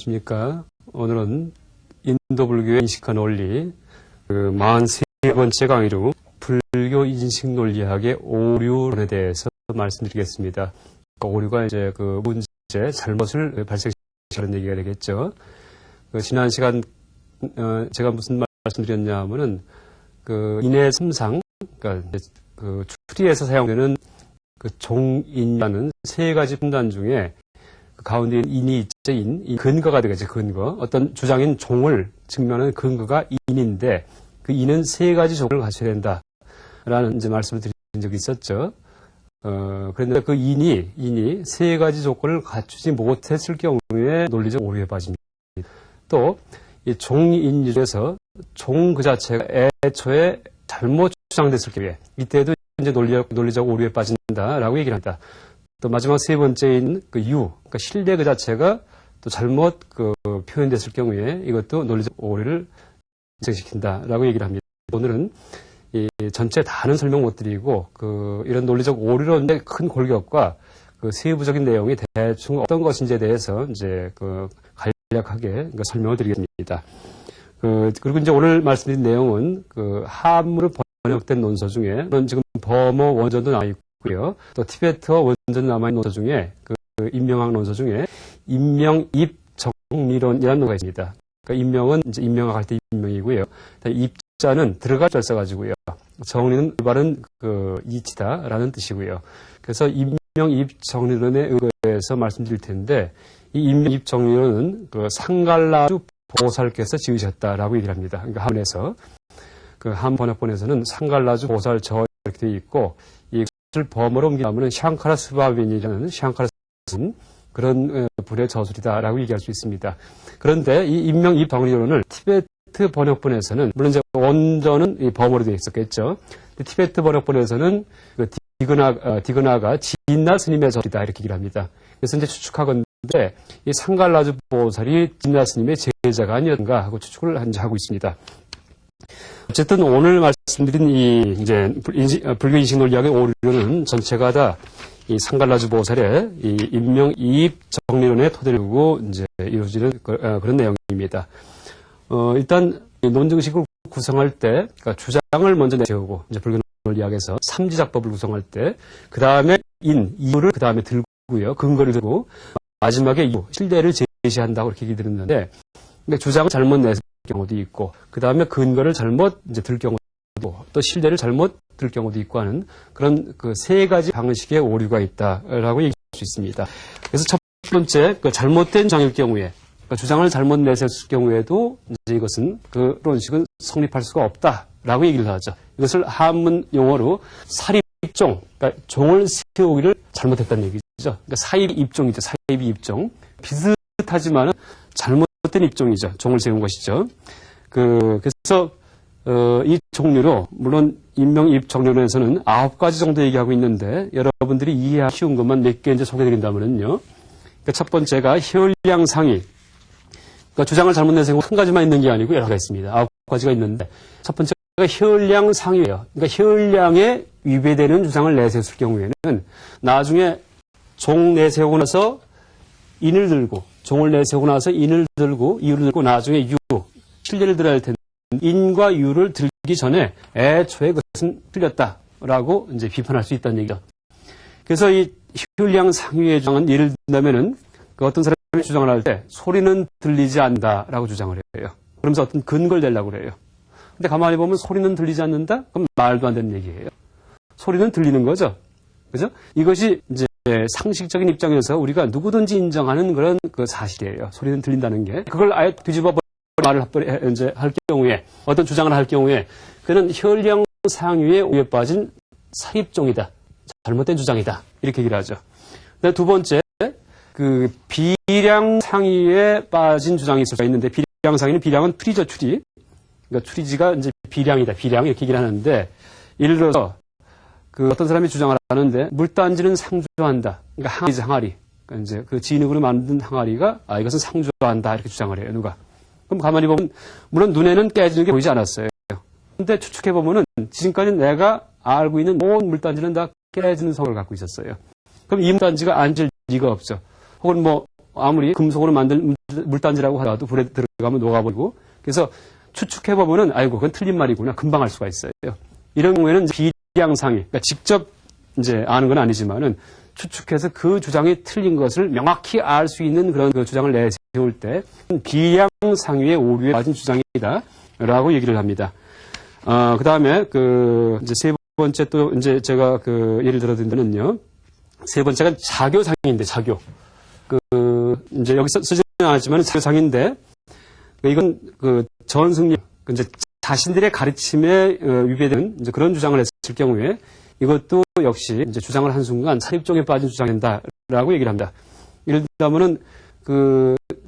안녕하십니까. 오늘은 인도불교의 인식한 원리 43번째 강의로 불교 인식 논리학의 오류론에 대해서 말씀드리겠습니다. 오류가 이제 그 문제, 잘못을 발생시키는 얘기가 되겠죠. 지난 시간 제가 무슨 말씀드렸냐 하면은 인의 삼상, 그러니까 그 추리에서 사용되는 종인이라는 세 가지 분단 중에 그 가운데 인이 있죠. 이 근거가 되겠죠. 근거. 어떤 주장인 종을 증명하는 근거가 인인데 그 인은 세 가지 조건을 갖춰야 된다라는 이제 말씀을 드린 적이 있었죠. 그런데 그 인이 세 가지 조건을 갖추지 못했을 경우에 논리적 오류에 빠집니다. 또 이 종인 중에서 종 그 자체가 애초에 잘못 주장됐을 경우에 이때도 이제 논리적 오류에 빠진다라고 얘기를 합니다. 또 마지막 세 번째인 그러니까 신뢰 그 자체가 또 잘못 표현됐을 경우에 이것도 논리적 오류를 발생시킨다라고 얘기를 합니다. 오늘은 이 전체 다는 설명 못 드리고 이런 논리적 오류론의 큰 골격과 세부적인 내용이 대충 어떤 것인지에 대해서 이제 간략하게 설명을 드리겠습니다. 그리고 이제 오늘 말씀드린 내용은 한문으로 번역된 논서 중에 지금 버머 원전도 나와 있고요. 또 티베트어 원전 남아있는 논서 중에 인명학 논서 중에 인명입 정리론이라는 논서가 있습니다. 그러니까 인명은 이제 인명학 할 때 인명이고요. 입자는 들어갈 줄 써가지고요. 정리는 올바른 이치다라는 뜻이고요. 그래서 인명입 정리론에 의거해서 말씀드릴 텐데 이 인명입 정리론은 상갈라주 보살께서 지으셨다라고 얘기를 합니다. 그러니까 한문에서 한 번역본에서는 상갈라주 보살 저 이렇게 되어 있고 이것을 범어로 옮기면 샹카라 스바빈이라는 샹카라 스바빈 그런 불의 저술이다라고 얘기할 수 있습니다. 그런데 이 인명입 정리론을 티베트 번역본에서는 물론 이제 원전은 이 범어로 되어 있었겠죠. 티베트 번역본에서는 디그나가 진나 스님의 저술이다 이렇게 얘기를 합니다. 그래서 이제 추측하건데 이 상갈라주 보살이 진나 스님의 제자가 아니었는가 하고 추측을 하고 있습니다. 어쨌든 오늘 말씀드린 이제 불교 인식 논리학의 오류는 전체가 다 이 상갈라주 보살의 이 인명이입 정리론의 토대를 두고 이제 이루어지는 그런 내용입니다. 일단 논증식을 구성할 때, 그러니까 주장을 먼저 내세우고 이제 불교 논리학에서 삼지작법을 구성할 때, 그 다음에 이유를 그 다음에 들고요, 근거를 들고 마지막에 이유, 실대를 제시한다고 그렇게 얘기 드렸는데, 주장을 잘못 냈을 경우도 있고, 그 다음에 근거를 잘못 이제 들 경우도 있고, 또 실대를 잘못 들 경우도 있고 하는 그런 세 가지 방식의 오류가 있다라고 얘기할 수 있습니다. 그래서 첫 번째, 잘못된 주장일 경우에, 주장을 잘못 내세울 경우에도 이제 이것은 그론식은 성립할 수가 없다라고 얘기를 하죠. 이것을 한문 용어로 사립종, 그러니까 종을 세우기를 잘못했다는 얘기죠. 그러니까 사입입종이죠. 사입입종. 비슷하지만은 잘못된 입종이죠. 종을 세운 것이죠. 그래서 이 종류로 물론 인명입 정리론에서는 9가지 정도 얘기하고 있는데 여러분들이 이해하기 쉬운 것만 몇 개 이제 소개드린다면은요. 그러니까 첫 번째가 혈량상위. 그러니까 주장을 잘못 내세운 한 가지만 있는 게 아니고 여러 가지가 있습니다. 9가지가 있는데 첫 번째가 혈량상위예요. 그러니까 혈량에 위배되는 주장을 내세웠을 경우에는 나중에 종 내세우고 나서 인을 들고 종을 내세우고 나서 인을 들고 이유를 들고 나중에 실례를 들어야 할 텐데 인과 유를 들기 전에 애초에 그것은 틀렸다라고 이제 비판할 수 있다는 얘기죠. 그래서 이 혈량 상위의 주장은 예를 든다면은 어떤 사람이 주장을 할 때 소리는 들리지 않는다라고 주장을 해요. 그러면서 어떤 근거를 내려고 그래요. 근데 가만히 보면 소리는 들리지 않는다? 그럼 말도 안 되는 얘기예요. 소리는 들리는 거죠. 그죠? 이것이 이제 상식적인 입장에서 우리가 누구든지 인정하는 그런 사실이에요. 소리는 들린다는 게. 그걸 아예 뒤집어 말을 이제 할 경우에 어떤 주장을 할 경우에 그는 혈량 상위에 오류에 빠진 사입종이다. 잘못된 주장이다. 이렇게 얘기를 하죠. 그다음에 두 번째 비량 상위에 빠진 주장이 있을 수가 있는데 비량 상위는 비량은 추리죠, 추리. 그러니까 추리지가 이제 비량이다. 비량 이렇게 얘기를 하는데 예를 들어서 어떤 사람이 주장을 하는데 물단지는 상주한다. 그러니까 항아리. 그러니까 이제 진흙으로 만든 항아리가 이것은 상주한다. 이렇게 주장을 해요. 누가? 그럼 가만히 보면 물론 눈에는 깨지는 게 보이지 않았어요. 근데 추측해 보면은 지금까지 내가 알고 있는 모든 물단지는 다 깨지는 성을 갖고 있었어요. 그럼 이 물단지가 앉을 리가 없죠. 혹은 아무리 금속으로 만든 물단지라고 하더라도 불에 들어가면 녹아버리고 그래서 추측해보면은 아이고 그건 틀린 말이구나 금방 알 수가 있어요. 이런 경우에는 비량상위 그러니까 직접 이제 아는 건 아니지만은 추측해서 그 주장이 틀린 것을 명확히 알 수 있는 그런 그 주장을 내세울 때 비량상위의 오류에 빠진 주장이다라고 얘기를 합니다. 그 다음에 이제 세 번째 또 이제 제가 예를 들어 드리면요. 세 번째가 자교상인데 자교. 이제 여기 쓰지는 않았지만 자교상인데 이건 전승리 이제 자신들의 가르침에 위배되는 이제 그런 주장을 했을 경우에 이것도 역시 이제 주장을 한순간 사립종에 빠진 주장이다라고 얘기를 합니다. 예를 들자면은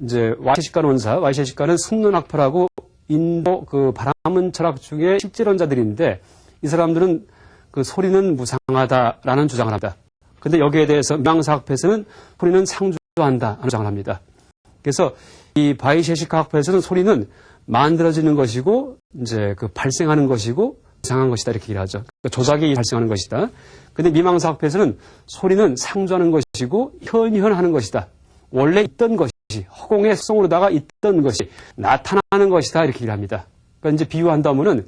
이제 와이셰시카 논사, 와이셰시카는 승론학파라고 인도 바라문 철학 중에 실제론자들인데 이 사람들은 소리는 무상하다라는 주장을 합니다. 근데 여기에 대해서 미망사학파에서는 소리는 상주한다라는 주장을 합니다. 그래서 이 바이셰시카 학파에서는 소리는 만들어지는 것이고 이제 발생하는 것이고 이상한 것이다 이렇게 얘기를 하죠. 그러니까 조작이 발생하는 것이다. 근데 미망사학파에서는 소리는 상주하는 것이고 현현하는 것이다. 원래 있던 것이 허공의 속성으로다가 있던 것이 나타나는 것이다 이렇게 얘기를 합니다. 그러니까 이제 비유한다면은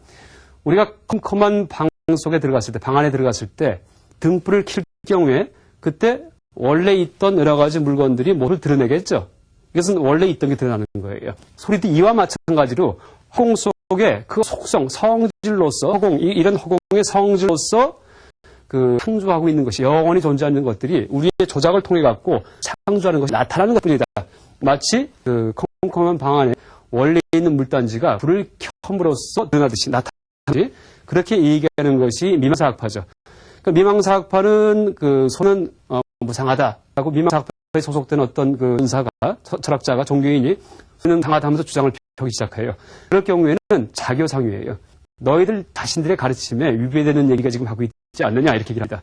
우리가 컴컴한 방 속에 들어갔을 때, 방 안에 들어갔을 때 등불을 킬 경우에 그때 원래 있던 여러 가지 물건들이 뭐를 드러내겠죠. 이것은 원래 있던 게 드러나는 거예요. 소리도 이와 마찬가지로 허공 속에 그 속성, 성질로서 이런 허공의 성질로서 상주하고 있는 것이 영원히 존재하는 것들이 우리의 조작을 통해 갖고 상주하는 것이 나타나는 것뿐이다. 마치 컴컴한 방 안에 원래 있는 물단지가 불을 켬으로써 드러나듯이 나타나듯이 그렇게 얘기하는 것이 미망사학파죠. 그러니까 미망사학파는 소는 무상하다라고 미망사학파에 소속된 어떤 은사가 철학자가 종교인이 소는 상하다면서 주장을 펴기 시작해요. 그럴 경우에는 자교상유예요. 너희들 자신들의 가르침에 위배되는 얘기가 지금 하고 있지 않느냐 이렇게 얘기합니다.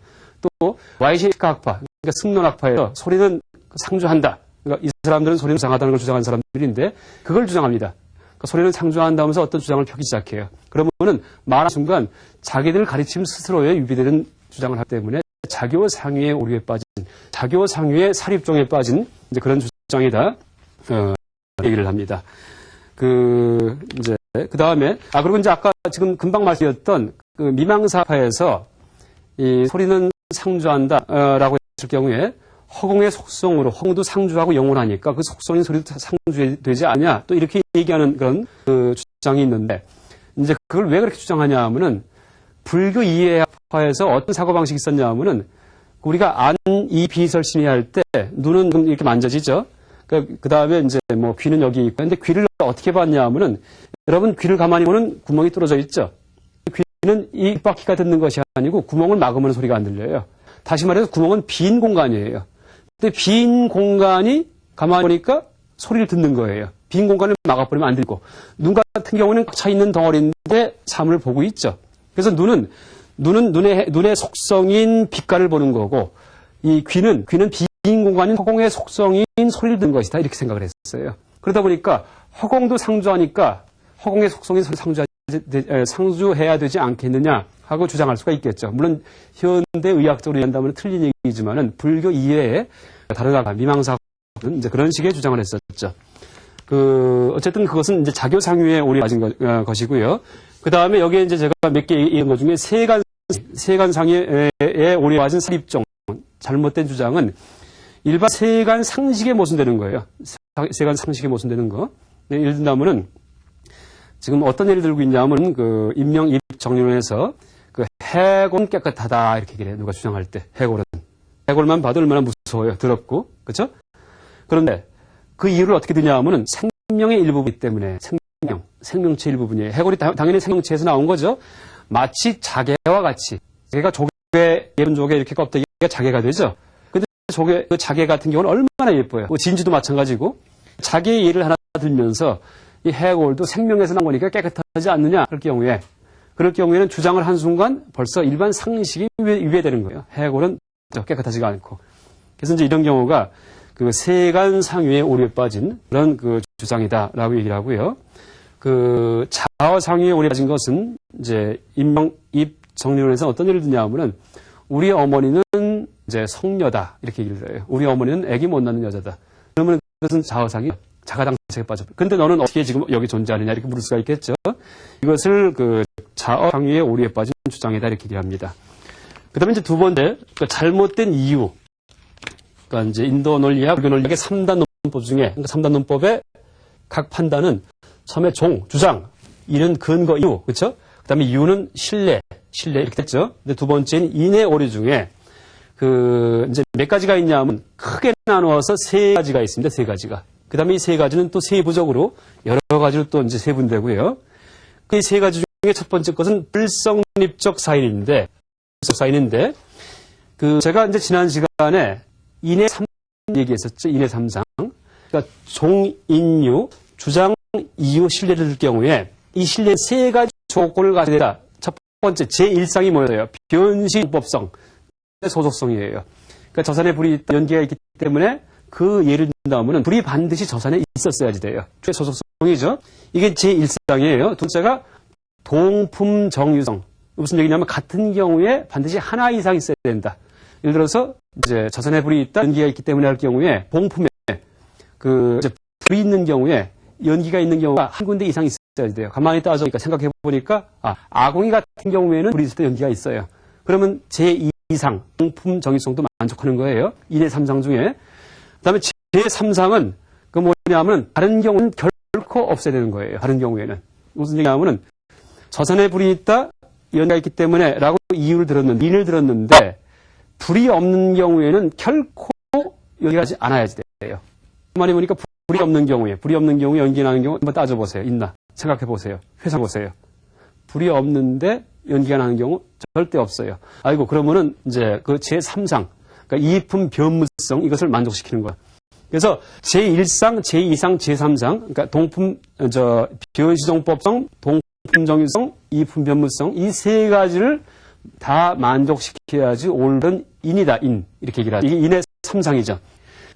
또 와이셰시카 학파, 그러니까 승론학파에서 소리는 상주한다. 그러니까 이 사람들은 소리는 상하다는 걸 주장하는 사람들인데 그걸 주장합니다. 그러니까 소리는 상주한다면서 어떤 주장을 펴기 시작해요. 그러면은 말하는 순간 자기들 가르침 스스로에 위배되는 주장을 하기 때문에 자교상유의 오류에 빠진, 자교상유의 사립종에 빠진 이제 그런 주장이다. 얘기를 합니다. 이제 그 다음에 그리고 이제 아까 지금 금방 말씀드렸던 미망사파에서 이 소리는 상주한다라고 했을 경우에 허공의 속성으로 허공도 상주하고 영원하니까 그 속성인 소리도 상주되지 않냐 또 이렇게 얘기하는 그런 주장이 있는데 이제 그걸 왜 그렇게 주장하냐 하면은 불교 이해학파에서 어떤 사고방식이 있었냐 하면은 우리가 안, 이, 비설 심의할 때 눈은 이렇게 만져지죠. 그 다음에 이제 귀는 여기 있고 근데 귀를 어떻게 봤냐 하면은 여러분 귀를 가만히 보면 구멍이 뚫어져 있죠. 귀는 이 귓바퀴가 듣는 것이 아니고 구멍을 막으면 소리가 안 들려요. 다시 말해서 구멍은 빈 공간이에요. 근데 빈 공간이 가만히 보니까 소리를 듣는 거예요. 빈 공간을 막아버리면 안 들고. 눈 같은 경우는 꽉 차 있는 덩어리인데 사물을 보고 있죠. 그래서 눈은 눈의 속성인 빛깔을 보는 거고 이 귀는 빈 공간인 허공의 속성인 소리를 듣는 것이다 이렇게 생각을 했어요. 그러다 보니까 허공도 상주하니까 허공의 속성인 소리 상주해야 되지 않겠느냐 하고 주장할 수가 있겠죠. 물론 현대 의학적으로 이해한다면 틀린 얘기지만은 불교 이해에 다르다가 미망사는 이제 그런 식의 주장을 했었죠. 어쨌든 그것은 이제 자교상유에 오류에 빠진 것이고요. 그 다음에 여기에 이제 제가 몇 개 얘기한 것 중에 세간상에 오류에 빠진 사립종 잘못된 주장은 일반 세간 상식에 모순되는 거예요. 세간 상식에 모순되는 거. 예를 든다면은 지금 어떤 예를 들고 있냐면 인명 입 정론에서 해골은 깨끗하다 이렇게 얘기를 해요. 누가 주장할 때 해골만 봐도 얼마나 무서워요. 더럽고 그렇죠? 그런데 그 이유를 어떻게 드냐 하면은 생명의 일부이기 때문에 생명체 일부분이에요. 해골이 당연히 생명체에서 나온 거죠. 마치 자개와 같이 자개가 예쁜 조개 이렇게 껍데기가 자개가 되죠. 근데 그 자개 같은 경우는 얼마나 예뻐요. 진주도 마찬가지고 자개의 예를 하나 들면서 이 해골도 생명에서 나온 거니까 깨끗하지 않느냐 그럴 경우에는 주장을 한순간 벌써 일반 상식이 위배되는 거예요. 해골은 깨끗하지가 않고. 그래서 이제 이런 경우가 세간상유의 오류에 빠진 그런 주장이다라고 얘기를 하고요. 자어상유의 오류에 빠진 것은 이제 인명 입 정리론에서 어떤 예를 드냐 하면은 우리 어머니는 이제 성녀다 이렇게 얘기를 해요. 우리 어머니는 아기 못 낳는 여자다. 그러면 이것은 자화상이 자가당착에 빠져. 근데 너는 어떻게 지금 여기 존재하느냐 이렇게 물을 수가 있겠죠. 이것을 그 자어상위의 오류에 빠진 주장이다 이렇게 얘기합니다. 그다음에 이제 두 번째 그 잘못된 이유. 그러니까 이제 인도 논리학, 불교 논리학의 3단 논법 중에 3단 논법의 각 판단은 처음에 주장, 이는 근거, 이유, 그렇죠? 그다음에 이유는 신뢰 이렇게 됐죠. 근데 두 번째는 인의 오류 중에 그 이제 몇 가지가 있냐면 크게 나누어서 세 가지가 있습니다. 세 가지가. 그다음에 이 세 가지는 또 세부적으로 여러 가지로 또 이제 세분되고요. 그 세 가지 중에 첫 번째 것은 불성립적 사인인데 그 제가 이제 지난 시간에 인의 3 얘기했었죠. 인의 3상. 그러니까 종인유, 주장, 이유, 신뢰를 들 경우에 이 신뢰 세 가지 조건을 가져야 된다. 첫 번째 제1상이 뭐예요? 변시법성, 소속성이에요. 그러니까 저산에 불이 있다, 연기가 있기 때문에 그 예를 든다면은 불이 반드시 저산에 있었어야지 돼요. 소속성이죠. 이게 제1상이에요. 두 번째가 동품정유성. 무슨 얘기냐면 같은 경우에 반드시 하나 이상 있어야 된다. 예를 들어서 이제 저산에 불이 있다, 연기가 있기 때문에 할 경우에 동품에 그 이제 불이 있는 경우에 연기가 있는 경우가 한 군데 이상 있어야 돼요. 가만히 따져보니까 생각해 보니까 아궁이 같은 경우에는 불이 있을 때 연기가 있어요. 그러면 제2상 동품정유성도 만족하는 거예요. 인의 3상 중에. 그다음에 제3상은 그 뭐냐면 다른 경우는 결코 없애야 되는 거예요. 다른 경우에는 무슨 얘기냐면은 저산에 불이 있다, 연기가 있기 때문에 라고 인을 들었는데 불이 없는 경우에는 결코 연기가 하지 않아야지 돼요. 말이 보니까 불이 없는 경우에 연기 나는 경우 한번 따져보세요. 있나? 생각해보세요. 회상해보세요. 불이 없는데 연기가 나는 경우 절대 없어요. 아이고, 그러면은 이제 그 제3상, 그러니까 이품 변무성 이것을 만족시키는 거야. 그래서 제1상, 제2상, 제3상, 그러니까 변시종법성, 동품정유성, 이품 변무성 이 세 가지를 다 만족시켜야지 옳은 인이다. 이렇게 얘기를 하죠. 이게 인의 3상이죠.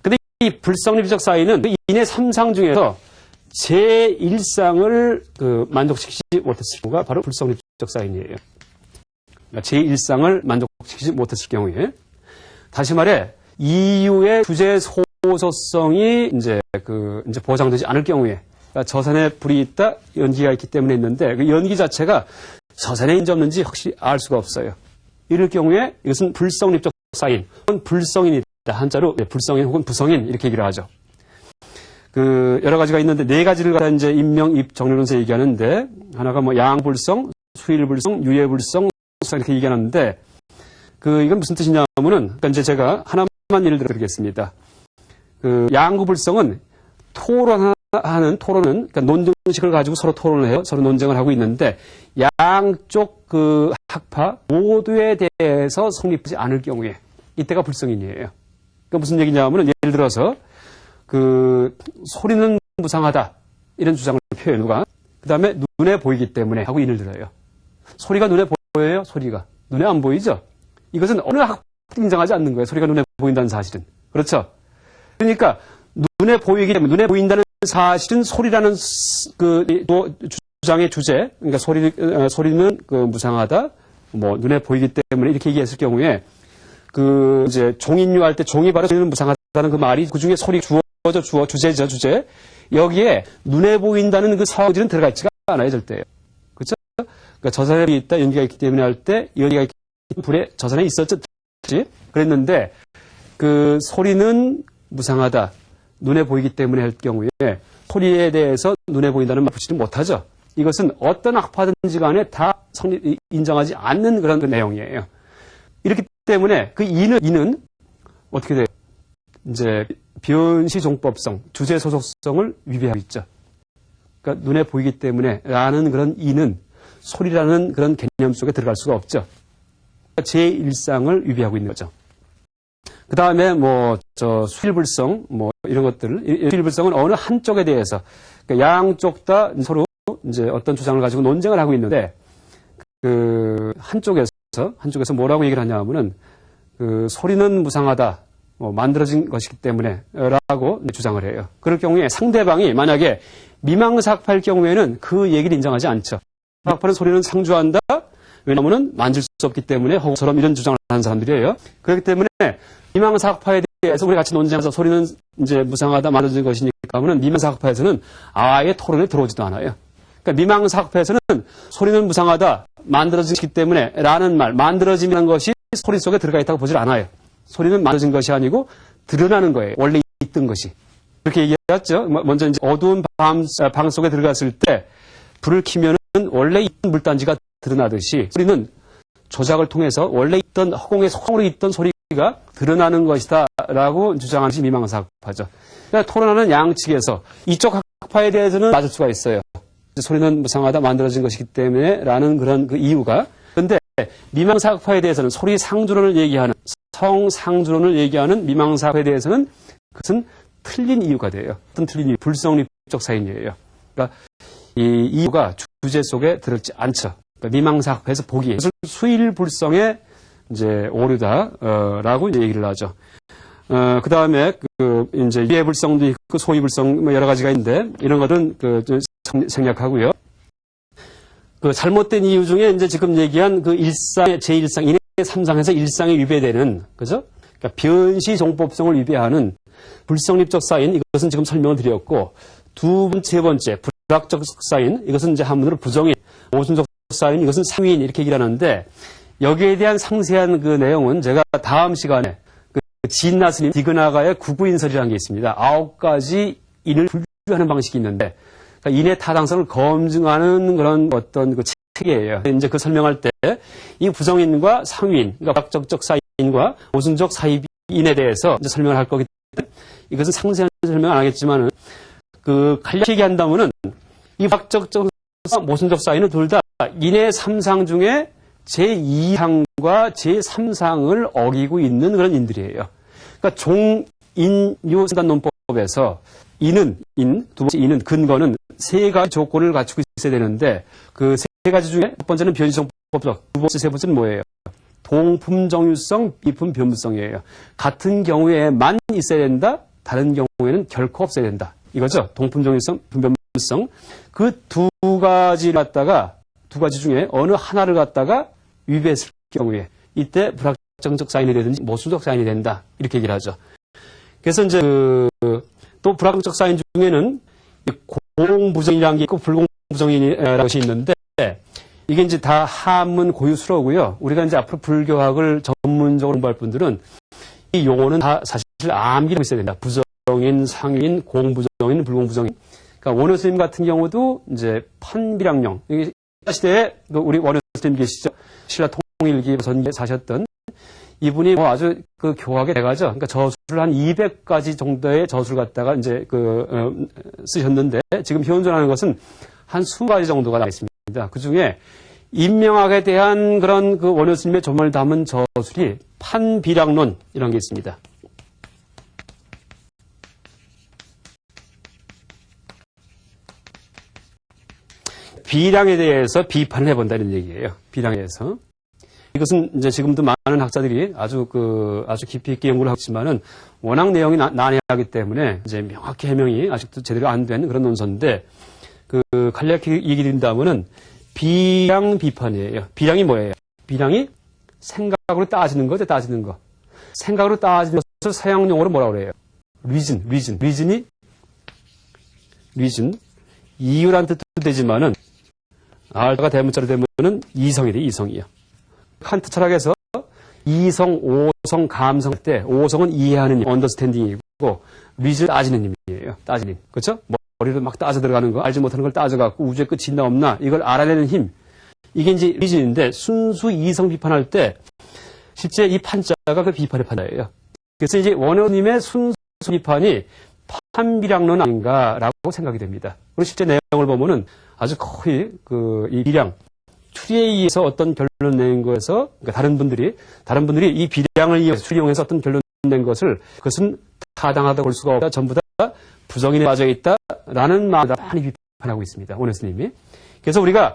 근데 이 불성립적 사인은 그 인의 3상 중에서 제1상을 그 만족시키지 못했을 경우가 바로 불성립적 사인이에요. 그러니까 제1상을 만족시키지 못했을 경우에 다시 말해 이유의 주제 소소성이 이제 보장되지 않을 경우에 그러니까 저산에 불이 있다, 연기가 있기 때문에 있는데 그 연기 자체가 저산에 있는지 없는지 확실히 알 수가 없어요. 이럴 경우에 이것은 불성립적 사인 혹은 불성인이다. 한자로 불성인 혹은 부성인 이렇게 얘기를 하죠. 그 여러 가지가 있는데 네 가지를 갖다 이제 인명, 입, 정리론에서 얘기하는데 하나가 뭐 양불성, 수일불성, 유예불성 이렇게 얘기하는데 그 이건 무슨 뜻이냐면은 그러니까 이제 제가 하나만 예를 들어 드리겠습니다. 그 양구불성은 토론은 그러니까 논증식을 가지고 서로 토론을 해요. 서로 논쟁을 하고 있는데 양쪽 그 학파 모두에 대해서 성립하지 않을 경우에 이때가 불성인이에요. 그러니까 무슨 얘기냐면은 예를 들어서 그 소리는 무상하다 이런 주장을 펴요. 누가? 그다음에 눈에 보이기 때문에 하고 인을 들어요. 소리가 눈에 보여요? 소리가 눈에 안 보이죠? 이것은 어느 학파도 인정하지 않는 거예요. 소리가 눈에 보인다는 사실은. 그렇죠? 그러니까 눈에 보이기 때문에 눈에 보인다는 사실은 소리라는 그 주장의 주제, 그러니까 소리는 그 무상하다, 뭐 눈에 보이기 때문에 이렇게 얘기했을 경우에 그 이제 종인유할 때 종이 바로 소리는 무상하다는 그 말이 그 중에 소리 주제죠, 주제. 여기에 눈에 보인다는 그 사실은 들어가 있지가 않아요, 절대요. 그렇죠? 그러니까 저산에 있다, 연기가 있기 때문에 할 때 연기가 있기 때문에 불에 저산에 있었지, 그랬는데 그 소리는 무상하다. 눈에 보이기 때문에 할 경우에 소리에 대해서 눈에 보인다는 말 붙이지 못하죠. 이것은 어떤 학파든지 간에 다 인정하지 않는 그런 그 내용이에요. 이렇기 때문에 그 인은 어떻게 돼요? 이제 변시종법성, 주제 소속성을 위배하고 있죠. 그러니까 눈에 보이기 때문에 라는 그런 인은 소리라는 그런 개념 속에 들어갈 수가 없죠. 제1상을 위배하고 있는 거죠. 그 다음에 수일불성, 이런 것들을, 수일불성은 어느 한쪽에 대해서, 그러니까 양쪽 다 서로 이제 어떤 주장을 가지고 논쟁을 하고 있는데, 그, 한쪽에서 뭐라고 얘기를 하냐 하면은, 그, 소리는 무상하다, 만들어진 것이기 때문에, 라고 주장을 해요. 그럴 경우에 상대방이 만약에 미망사학파일 경우에는 그 얘기를 인정하지 않죠. 학파는 소리는 상주한다, 왜냐하면 만질 수 없기 때문에 허구처럼 이런 주장을 하는 사람들이에요. 그렇기 때문에 미망사학파에 대해서 우리 같이 논쟁해서 소리는 이제 무상하다 만들어진 것이니까 하면 미망사학파에서는 아예 토론에 들어오지도 않아요. 그러니까 미망사학파에서는 소리는 무상하다 만들어지기 때문에 라는 말, 만들어지는 것이 소리 속에 들어가 있다고 보질 않아요. 소리는 만들어진 것이 아니고 드러나는 거예요. 원래 있던 것이. 그렇게 얘기했죠. 먼저 이제 어두운 방 속에 들어갔을 때 불을 켜면은 원래 있던 물단지가 드러나듯이 소리는 조작을 통해서 원래 있던 허공에 소공으로 있던 소리가 드러나는 것이다라고 주장하는 것이 미망사학파죠. 그러니까 토론하는 양측에서 이쪽 학파에 대해서는 맞을 수가 있어요. 소리는 무상하다 만들어진 것이기 때문에 라는 그런 그 이유가. 그런데 미망사학파에 대해서는 소리 상주론을 얘기하는 성상주론을 얘기하는 미망사학파에 대해서는 그것은 틀린 이유가 돼요. 어떤 틀린 이유? 불성립적 사인이에요. 그러니까 이 이유가 주제 속에 들어있지 않죠. 그러니까 미망사학파에서 보기에 수일불성의 이제 오류다라고 이제 얘기를 하죠. 그 다음에 이제 유해불성도 있고 소위불성 뭐 여러 가지가 있는데 이런 것은 생략하고요. 그 잘못된 이유 중에 이제 지금 얘기한 그 일상의 제1상 인의 3상에서 일상에 위배되는 그죠? 그러니까 변시 종법성을 위배하는 불성립적 사인 이것은 지금 설명을 드렸고 두 번째 세 번째 불학적 사인 이것은 이제 한문으로 부정인 모순적 사인 이것은 상위인 이렇게 얘기를 하는데 여기에 대한 상세한 그 내용은 제가 다음 시간에 그 진나스님 디그나가의 구구인설이라는 게 있습니다. 9가지 인을 분류하는 방식이 있는데 그러니까 인의 타당성을 검증하는 그런 어떤 그 책이에요. 이제 그 설명할 때 이 부정인과 상위인, 그러니까 불학적 사인과 모순적 사인에 대해서 이제 설명을 할 거기 때문에 이것은 상세한 설명 안 하겠지만은 그 간략히 얘기한다면은 이 불학적 모순적 사인은 둘 다 인의 3상 중에 제2상과 제3상을 어기고 있는 그런 인들이에요. 그러니까 종인유산단논법에서 인은 두 번째 인은 근거는 세 가지 조건을 갖추고 있어야 되는데 그 세 가지 중에 첫 번째는 변시정법적, 두 번째 세 번째는 뭐예요? 동품정유성, 비품 변무성이에요. 같은 경우에만 있어야 된다. 다른 경우에는 결코 없어야 된다. 이거죠. 동품정유성, 변무성. 그 두 가지를 갖다가 두 가지 중에 어느 하나를 갖다가 위배했을 경우에 이때 불확정적 사인이 되든지 모순적 사인이 된다. 이렇게 얘기를 하죠. 그래서 이제 또 불확정적 사인 중에는 공부정이라는 게 있고 불공부정이라는 것이 있는데 이게 이제 다 한문 고유수로고요. 우리가 이제 앞으로 불교학을 전문적으로 공부할 분들은 이 용어는 다 사실 암기하고 있어야 된다. 부정인, 상인, 공부정인, 불공부정인. 그러니까 원효 스님 같은 경우도 이제 판비량령. 시대에 우리 원효 스님 계시죠? 신라 통일기 전기에 사셨던 이분이 뭐 아주 그 교학의 대가죠. 그러니까 저술을 한 200가지 정도의 저술 갖다가 이제 쓰셨는데 지금 현존하는 것은 한 20가지 정도가 나와 있습니다. 그 중에 인명학에 대한 그런 그 원효 스님의 조문을 담은 저술이 판비량론 이런 게 있습니다. 비량에 대해서 비판을 해본다는 얘기예요. 비량에 대해서. 이것은 이제 지금도 많은 학자들이 아주 깊이 있게 연구를 하고 있지만은 워낙 내용이 난해하기 때문에 이제 명확히 해명이 아직도 제대로 안 된 그런 논서인데 간략히 얘기 드린다면은 비량 비판이에요. 비량이 뭐예요? 비량이 생각으로 따지는 거죠, 따지는 거. 생각으로 따지는 것을 서양 용어로 뭐라고 그래요? 리즌이 이유란 뜻도 되지만은 알가 대문자로 되면은 이성이에요. 칸트 철학에서 이성, 오성, 감성 할 때 오성은 이해하는 힘, 언더스탠딩이고 리즌 따지는 힘이에요. 따지는 힘. 그렇죠? 머리로 막 따져 들어가는 거, 알지 못하는 걸 따져갖고 우주의 끝이 있나 없나 이걸 알아내는 힘. 이게 이제 리즌인데 순수 이성 비판할 때 실제 이 판자가 그 비판의 판자예요. 그래서 이제 원효님의 순수 비판이 판비량론 아닌가라고 생각이 됩니다. 그리고 실제 내용을 보면은 아주 거의 이 비량 추리에 의해서 어떤 결론 낸 거에서 그러니까 다른 분들이 이 비량을 이용해서 추리용해서 어떤 결론 낸 것을 그것은 타당하다고 볼 수가 없다. 전부 다 부정인에 빠져 있다라는 말을 많이 비판하고 있습니다. 원효 스님이. 그래서 우리가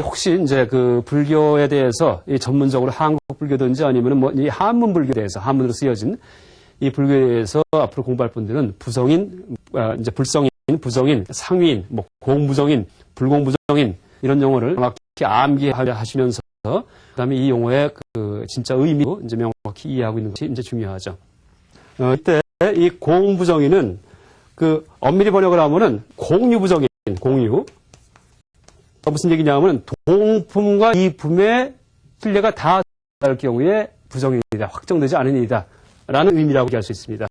혹시 이제 그 불교에 대해서 전문적으로 한국 불교든지 아니면은 뭐 이 한문 불교에 대해서 한문으로 쓰여진 이 불교에 대해서 앞으로 공부할 분들은 부성인, 이제 불성인, 부정인, 상위인, 뭐 공부정인, 불공부정인 이런 용어를 정확히 암기하시면서 그다음에 이 용어의 그 진짜 의미도 이제 명확히 이해하고 있는 것이 이제 중요하죠. 이때 이 공부정의는 그 엄밀히 번역을 하면은 공유부정인 공유. 무슨 얘기냐면 동품과 이품의 신뢰가 다 할 경우에 부정이다, 확정되지 않은 일이다라는 의미라고 얘기할 수 있습니다.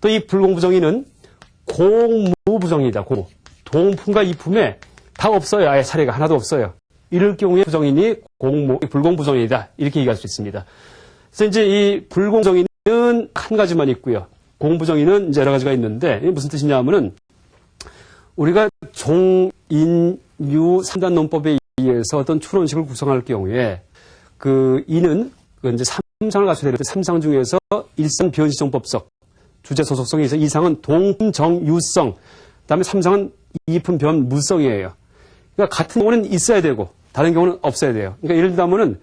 또 이 불공부정의는 공무부정이다. 공무. 동품과 이품에 다 없어요. 아예 사례가 하나도 없어요. 이럴 경우에 부정인이 불공부정이다. 이렇게 얘기할 수 있습니다. 그래서 이제 이 불공부정의는 한 가지만 있고요. 공부정의는 이제 여러 가지가 있는데 이게 무슨 뜻이냐면은 우리가 종, 인, 유 3단 논법에 의해서 어떤 추론식을 구성할 경우에 그 인은 이제 3상을 갖춰야 되는데 3상 중에서 1상 변시정법석, 주제 소속성에 있어 2상은 동정유성, 그다음에 3상은 이품 변무성이에요. 그러니까 같은 경우는 있어야 되고 다른 경우는 없어야 돼요. 그러니까 예를 들자면은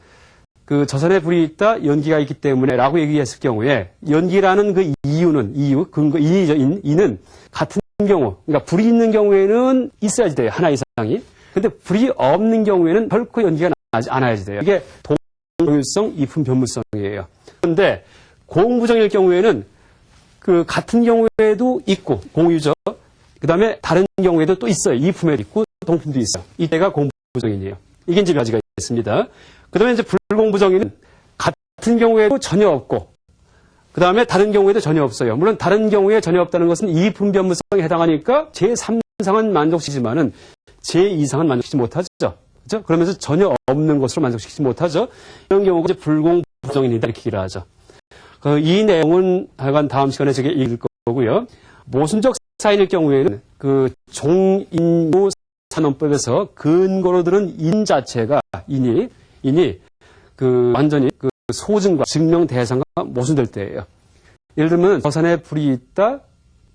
그 저산에 불이 있다, 연기가 있기 때문에라고 얘기했을 경우에 연기라는 그 이유는 근거 인이죠. 인은 같은 경우, 그러니까 불이 있는 경우에는 있어야지 돼요. 하나 이상이. 근데 불이 없는 경우에는 결코 연기가 나지 않아야지 돼요. 이게 동정유성, 이품 변무성이에요. 그런데 공부정일 경우에는 그 같은 경우에도 있고 공유죠. 그다음에 다른 경우에도 또 있어요. 이품에도 있고 동품도 있어요. 이때가 공부정인이에요. 이게 이제 몇 가지가 있습니다. 그다음에 이제 불공부정인은 같은 경우에도 전혀 없고 그다음에 다른 경우에도 전혀 없어요. 물론 다른 경우에 전혀 없다는 것은 이품 변무성에 해당하니까 제3상은 만족시키지만은 제2상은 만족시키지 못하죠. 그렇죠? 그러면서 전혀 없는 것으로 만족시키지 못하죠. 이런 경우가 이제 불공부정인이다 이렇게 얘기를 하죠. 이 내용은 하여간 다음 시간에 제가 읽을 거고요. 모순적 사인일 경우에는 그 종인무 산업법에서 근거로 들은 인 자체가 인이 그 완전히 그 소증과 증명 대상과 모순될 때예요. 예를 들면 저산에 불이 있다,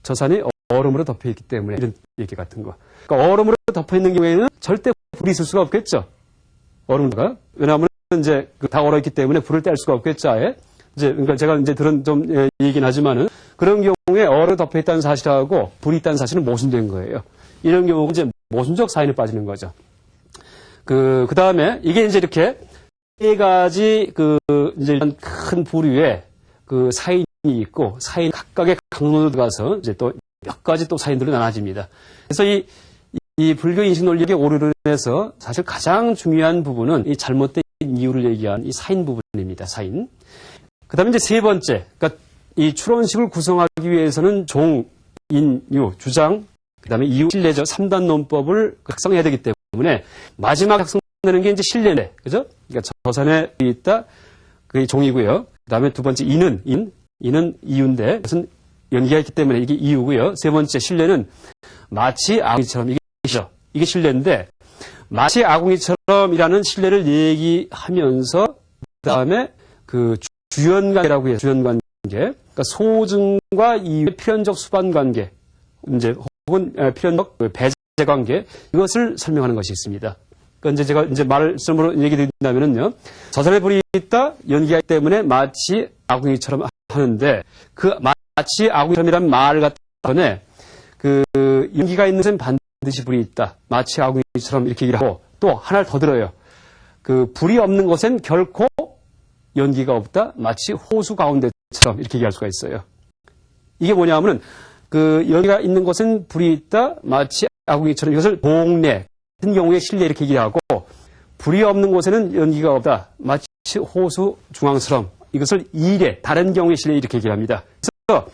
저산이 얼음으로 덮여 있기 때문에 이런 얘기 같은 거. 그러니까 얼음으로 덮여 있는 경우에는 절대 불이 있을 수가 없겠죠. 얼음과 왜냐하면 이제 다 얼어 있기 때문에 불을 뗄 수가 없겠죠. 아예. 이제 그러니까 제가 이제 들은 좀 얘기긴 하지만은 그런 경우에 얼음에 덮여 있다는 사실하고 불이 있다는 사실은 모순된 거예요. 이런 경우는 이제 모순적 사인에 빠지는 거죠. 그 다음에 이게 이제 이렇게 세 가지 이제 큰 부류의 그 사인이 있고 사인 각각의 강론으로 들어가서 이제 또 몇 가지 또 사인들로 나눠집니다. 그래서 이 불교 인식 논리의 오류로 인해서 사실 가장 중요한 부분은 이 잘못된 이유를 얘기한 이 사인 부분입니다. 사인. 그 다음에 이제 세 번째, 그러니까 이 추론식을 구성하기 위해서는 종, 인, 유, 주장, 그 다음에 이유, 신뢰죠. 3단 논법을 작성해야 되기 때문에 마지막 작성되는 게 이제 신뢰네. 그죠? 그러니까 저산에 있다, 그게 종이고요. 그 다음에 두 번째 인은 이유인데, 그것은 연기가 있기 때문에 이게 이유고요. 세 번째 신뢰는 마치 아궁이처럼 이게 신뢰인데, 마치 아궁이처럼이라는 신뢰를 얘기하면서, 그 다음에 그 주연관계라고 해요. 주연관계. 그러니까 소증과 이유의 필연적 수반관계, 이제 혹은 필연적 배제관계, 이것을 설명하는 것이 있습니다. 그러니까 이제 제가 이제 말씀으로 얘기 드린다면은요, 저산에 불이 있다, 연기가 있기 때문에 마치 아궁이처럼 하는데, 그 마치 아궁이처럼이라는 말을 갖다 전에 그 연기가 있는 것은 반드시 불이 있다, 마치 아궁이처럼 이렇게 얘기를 하고 또 하나를 더 들어요. 그 불이 없는 것은 결코 연기가 없다, 마치 호수 가운데처럼 이렇게 얘기할 수가 있어요. 이게 뭐냐면은 그 연기가 있는 곳은 불이 있다, 마치 아궁이처럼 이것을 동래 같은 경우에 실내 이렇게 얘기하고 불이 없는 곳에는 연기가 없다, 마치 호수 중앙처럼 이것을 이래 다른 경우에 실내 이렇게 얘기를 합니다. 그래서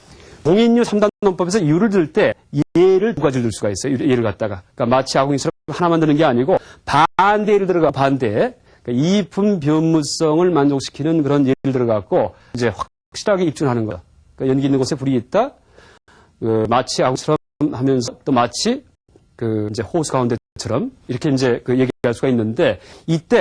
동인유 3단 논법에서 유를 들 때 예를 두 가지를 들 수가 있어요. 예를 갖다가 그러니까 마치 아궁이처럼 하나만 드는 게 아니고 반대 예를 들어가 반대. 그러니까 이품 변무성을 만족시키는 그런 예를 들어갖고 이제 확실하게 입증하는 거야. 그러니까 연기 있는 곳에 불이 있다. 마치 아궁이처럼 하면서 또 마치 이제 호수 가운데처럼 이렇게 이제 얘기할 수가 있는데 이때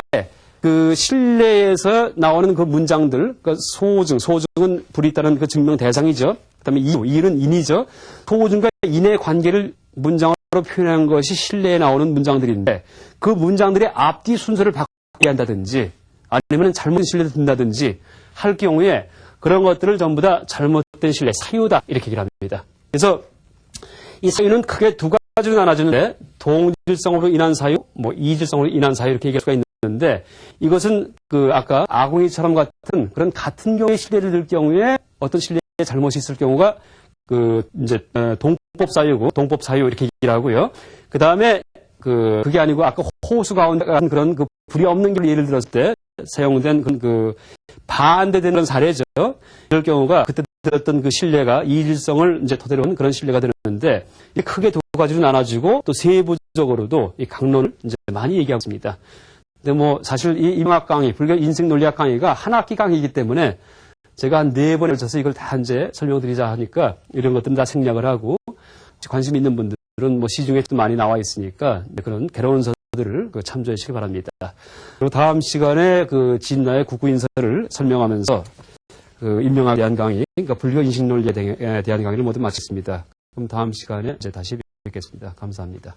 그 실내에서 나오는 그 문장들, 그러니까 소증은 불이 있다는 그 증명 대상이죠. 그다음에 이는 인이죠. 소증과 인의 관계를 문장으로 표현한 것이 실내에 나오는 문장들인데 그 문장들의 앞뒤 순서를 바꾸게 한다든지 아니면 잘못된 실내를 든다든지 할 경우에 그런 것들을 전부 다 잘못된 실내, 사유다 이렇게 얘기를 합니다. 그래서 이 사유는 크게 두 가지로 나눠지는데 동질성으로 인한 사유, 이질성으로 인한 사유 이렇게 얘기할 수가 있는데 이것은 그 아까 아궁이처럼 같은 그런 같은 경우의 신뢰를 들 경우에 어떤 신뢰에 잘못이 있을 경우가 그 이제 동법 사유 이렇게 얘기를 하고요. 그 다음에 그게 아니고 아까 호수 가운데 간 그런 그 불이 없는 길을 예를 들었을 때 사용된 그 반대되는 사례죠. 이럴 경우가 그때 들었던 그 신뢰가 이질성을 이제 토대로 한 그런 신뢰가 되는데 크게 두 가지로 나눠지고 또 세부적으로도 이 강론을 이제 많이 얘기하고 있습니다. 근데 뭐 사실 이 임학 강의, 불교 인식 논리학 강의가 한 학기 강의이기 때문에 제가 한 4번에 걸쳐서 이걸 다 이제 설명드리자 하니까 이런 것들은 다 생략을 하고 관심 있는 분들은 뭐 시중에 또 많이 나와 있으니까 그런 괴로운 서들을 참조해 주시기 바랍니다. 그리고 다음 시간에 그 진나의 국구인설을 설명하면서 그 인명학에 대한 강의, 그러니까 불교 인식 논리에 대한 강의를 모두 마치겠습니다. 그럼 다음 시간에 이제 다시 뵙겠습니다. 감사합니다.